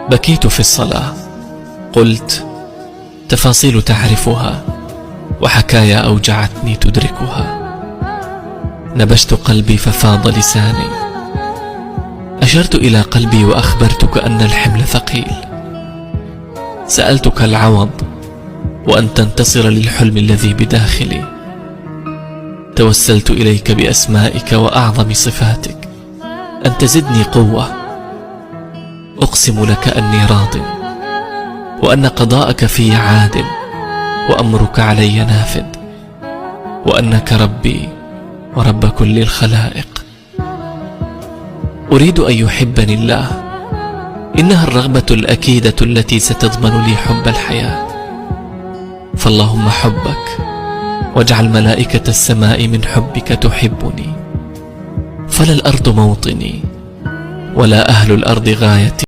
بكيت في الصلاة، قلت تفاصيل تعرفها وحكايا أوجعتني تدركها. نبشت قلبي ففاض لساني، أشرت إلى قلبي وأخبرتك أن الحمل ثقيل. سألتك العوض وأن تنتصر للحلم الذي بداخلي. توسلت إليك بأسمائك وأعظم صفاتك أن تزدني قوة. أقسم لك أني راض، وأن قضاءك في عادل، وأمرك علي نافذ، وأنك ربي ورب كل الخلائق. أريد أن يحبني الله، إنها الرغبة الأكيدة التي ستضمن لي حب الحياة. فاللهم حبك، واجعل ملائكة السماء من حبك تحبني، فلا الأرض موطني ولا أهل الأرض غايتي.